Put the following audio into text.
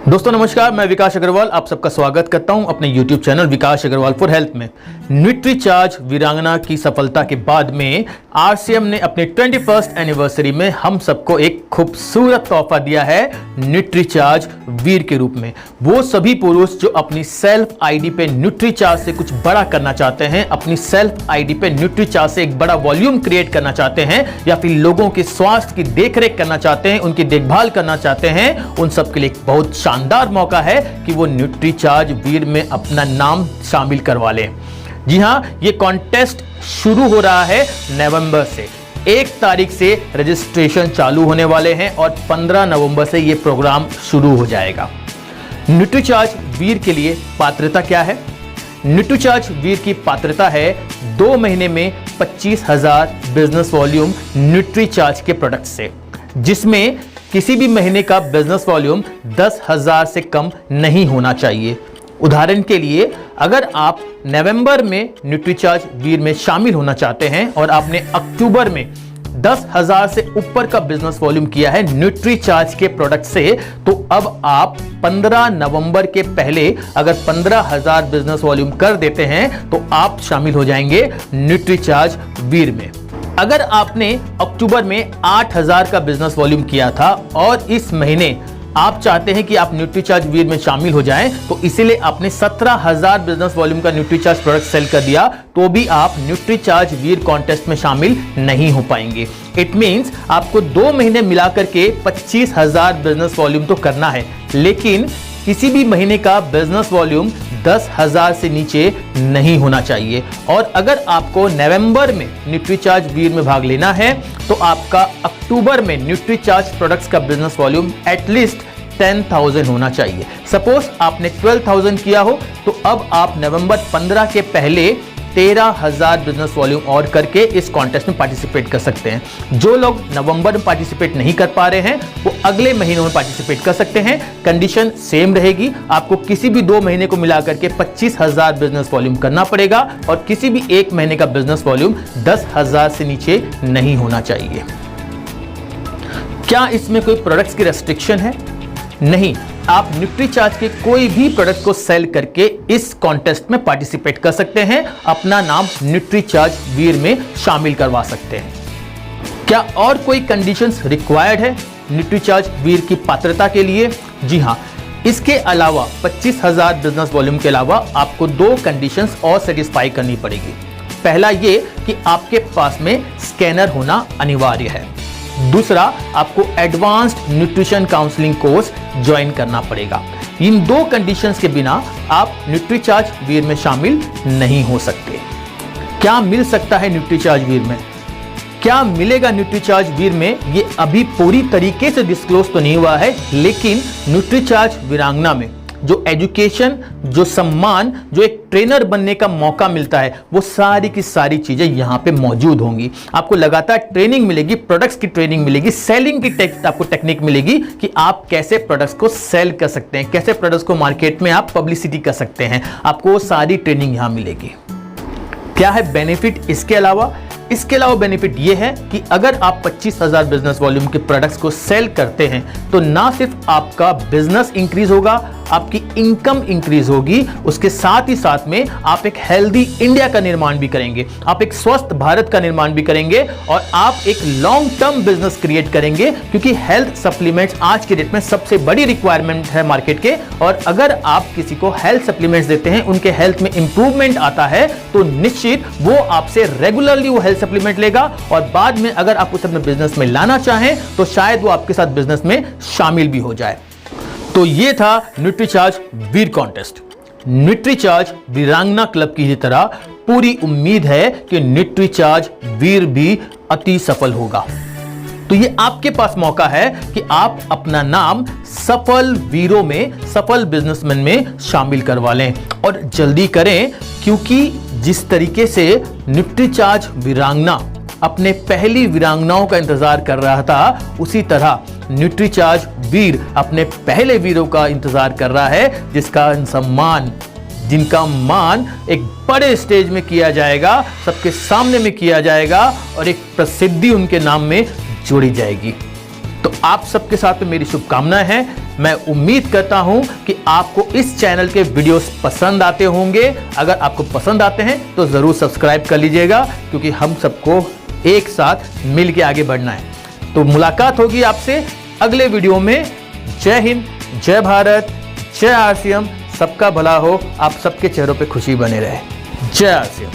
दोस्तों नमस्कार, मैं विकास अग्रवाल आप सबका स्वागत करता हूं अपने YouTube channel Vikas Agrawal for health में। न्यूट्रीचार्ज वीरांगना की सफलता के बाद में RCM ने अपने 21st एनिवर्सरी में हम सबको एक खूबसूरत तोहफा दिया है न्यूट्रीचार्ज वीर के रूप में। वो सभी पुरुष जो अपनी सेल्फ आईडी पे न्यूट्रीचार्ज से कुछ बड़ा करना चाहते हैं, अपनी सेल्फ आईडी पे न्यूट्रीचार्ज से एक बड़ा वॉल्यूम क्रिएट करना चाहते हैं, या फिर लोगों के स्वास्थ्य की देखरेख करना चाहते हैं, उनकी देखभाल करना चाहते हैं, उन सबके लिए एक बहुत शानदार मौका है कि वो न्यूट्रीचार्ज वीर में अपना नाम शामिल करवा लें। जी हां, ये कॉन्टेस्ट शुरू हो रहा है नवंबर से। 1 तारीख से रजिस्ट्रेशन चालू होने वाले हैं और 15 नवंबर से ये प्रोग्राम शुरू हो जाएगा। न्यूट्रीचार्ज वीर के लिए पात्रता क्या है? न्यूट्रीचार्ज वीर की पात्रता है 2 महीने में 25,000 बिजनेस वॉल्यूम न्यूट्रीचार्ज के प्रोडक्ट से, जिसमें किसी भी महीने का बिजनेस वॉल्यूम 10,000 से कम नहीं होना चाहिए। उदाहरण के लिए, अगर आप नवंबर में न्यूट्रीचार्ज वीर में शामिल होना चाहते हैं और आपने अक्टूबर में 10,000 से ऊपर का बिजनेस वॉल्यूम किया है न्यूट्रीचार्ज के प्रोडक्ट से, तो अब आप 15 नवंबर के पहले अगर 15,000 बिजनेस वॉल्यूम कर देते हैं तो आप शामिल हो जाएंगे न्यूट्रीचार्ज वीर में। अगर आपने अक्टूबर में 8,000 का बिजनेस वॉल्यूम किया था और इस महीने आप चाहते हैं कि आप न्यूट्रीचार्ज वीर में शामिल हो जाएं, तो इसीलिए आपने 17,000 बिजनेस वॉल्यूम का न्यूट्रीचार्ज प्रोडक्ट सेल कर दिया, तो भी आप न्यूट्रीचार्ज वीर कॉन्टेस्ट में शामिल नहीं हो पाएंगे। इट मींस आपको 2 महीने मिलाकर के 25,000 बिजनेस वॉल्यूम तो करना है, लेकिन किसी भी महीने का बिजनेस वॉल्यूम 10,000 से नीचे नहीं होना चाहिए। और अगर आपको नवंबर में न्यूट्रीचार्ज वीर में भाग लेना है तो आपका अक्टूबर में न्यूट्रीचार्ज प्रोडक्ट्स का बिजनेस वॉल्यूम एटलीस्ट 10,000 होना चाहिए। सपोज आपने 12,000 किया हो तो अब आप नवंबर 15 के पहले 13,000 बिजनेस वॉल्यूम और करके इस कॉन्टेस्ट में पार्टिसिपेट कर सकते हैं। जो लोग नवंबर में पार्टिसिपेट नहीं कर पा रहे हैं वो अगले महीनों में पार्टिसिपेट कर सकते हैं। कंडीशन सेम रहेगी, आपको किसी भी 2 महीने को मिलाकर के 25,000 बिजनेस वॉल्यूम करना पड़ेगा और किसी भी 1 महीने का बिजनेस वॉल्यूम 10,000 से नीचे नहीं होना चाहिए। क्या इसमें कोई प्रोडक्ट्स की रेस्ट्रिक्शन है? नहीं, आप न्यूट्रीचार्ज के कोई भी प्रोडक्ट को सेल करके इस कॉन्टेस्ट में पार्टिसिपेट कर सकते हैं, अपना नाम न्यूट्रीचार्ज वीर में शामिल करवा सकते हैं। क्या और कोई कंडीशंस रिक्वायर्ड है न्यूट्रीचार्ज वीर की पात्रता के लिए? जी हां, इसके अलावा 25,000 बिजनेस वॉल्यूम के अलावा आपको 2 कंडीशंस और सेटिस्फाई करनी पड़ेगी। पहला ये कि आपके पास में स्कैनर होना अनिवार्य है। दूसरा, आपको advanced nutrition counselling course join करना पड़ेगा। इन 2 कंडीशंस के बिना आप न्यूट्रीचार्ज वीर में शामिल नहीं हो सकते। क्या मिल सकता है न्यूट्रीचार्ज वीर में? क्या मिलेगा न्यूट्रीचार्ज वीर में, ये अभी पूरी तरीके से डिस्क्लोज तो नहीं हुआ है, लेकिन न्यूट्रीचार्ज वीरांगना में जो एजुकेशन, जो सम्मान, जो एक ट्रेनर बनने का मौका मिलता है, वो सारी की सारी चीजें यहां पे मौजूद होंगी। आपको लगातार ट्रेनिंग मिलेगी, प्रोडक्ट्स की ट्रेनिंग मिलेगी, सेलिंग की आपको टेक्निक मिलेगी कि आप कैसे प्रोडक्ट्स को सेल कर सकते हैं, कैसे प्रोडक्ट्स को मार्केट में आप पब्लिसिटी कर सकते हैं। आपको सारी ट्रेनिंग यहां मिलेगी। क्या है बेनिफिट इसके अलावा? इसके अलावा बेनिफिट यह है कि अगर आप 25,000 बिजनेस वॉल्यूम के प्रोडक्ट्स को सेल करते हैं तो ना सिर्फ आपका बिजनेस इंक्रीज होगा, आपकी इनकम इंक्रीज होगी, उसके साथ ही साथ में आप एक हेल्दी इंडिया का निर्माण भी करेंगे, आप एक स्वस्थ भारत का निर्माण भी करेंगे और आप एक लॉन्ग टर्म बिजनेस क्रिएट करेंगे, क्योंकि हेल्थ सप्लीमेंट्स आज के डेट में सबसे बड़ी रिक्वायरमेंट है मार्केट के। और अगर आप किसी को हेल्थ सप्लीमेंट्स देते हैं, उनके हेल्थ में इंप्रूवमेंट आता है, तो निश्चित वो आपसे रेगुलरली वो हेल्थ सप्लीमेंट लेगा और बाद में अगर आप उसे अपने बिजनेस में लाना चाहें तो शायद वो आपके साथ बिजनेस में शामिल भी हो जाए। तो ये था न्यूट्रीचार्ज वीर कॉन्टेस्ट। न्यूट्रीचार्ज वीरांगना क्लब की तरह पूरी उम्मीद है कि न्यूट्रीचार्ज वीर भी अति सफल होगा। तो ये आपके पास मौका है कि आप अपना नाम सफल वीरों में, सफल बिजनेसमैन में शामिल करवा लें और जल्दी करें, क्योंकि जिस तरीके से न्यूट्रीचार्ज वीरांगना अपने पहली वीरांगनाओं का इंतजार कर रहा था, उसी तरह न्यूट्रीचार्ज वीर अपने पहले वीरों का इंतजार कर रहा है, जिनका मान एक बड़े स्टेज में किया जाएगा, सबके सामने में किया जाएगा और एक प्रसिद्धि उनके नाम में जोड़ी जाएगी। तो आप सबके साथ में मेरी शुभकामनाएं हैं। मैं उम्मीद करता हूं कि आपको इस चैनल के वीडियोस पसंद आते होंगे। अगर आपको पसंद आते हैं तो जरूर सब्सक्राइब कर लीजिएगा, क्योंकि हम सबको एक साथ मिल के आगे बढ़ना है। तो मुलाकात होगी आपसे अगले वीडियो में। जय हिंद, जय भारत, जय आरसीएम। सबका भला हो, आप सबके चेहरों पे खुशी बने रहे। जय आरसीएम।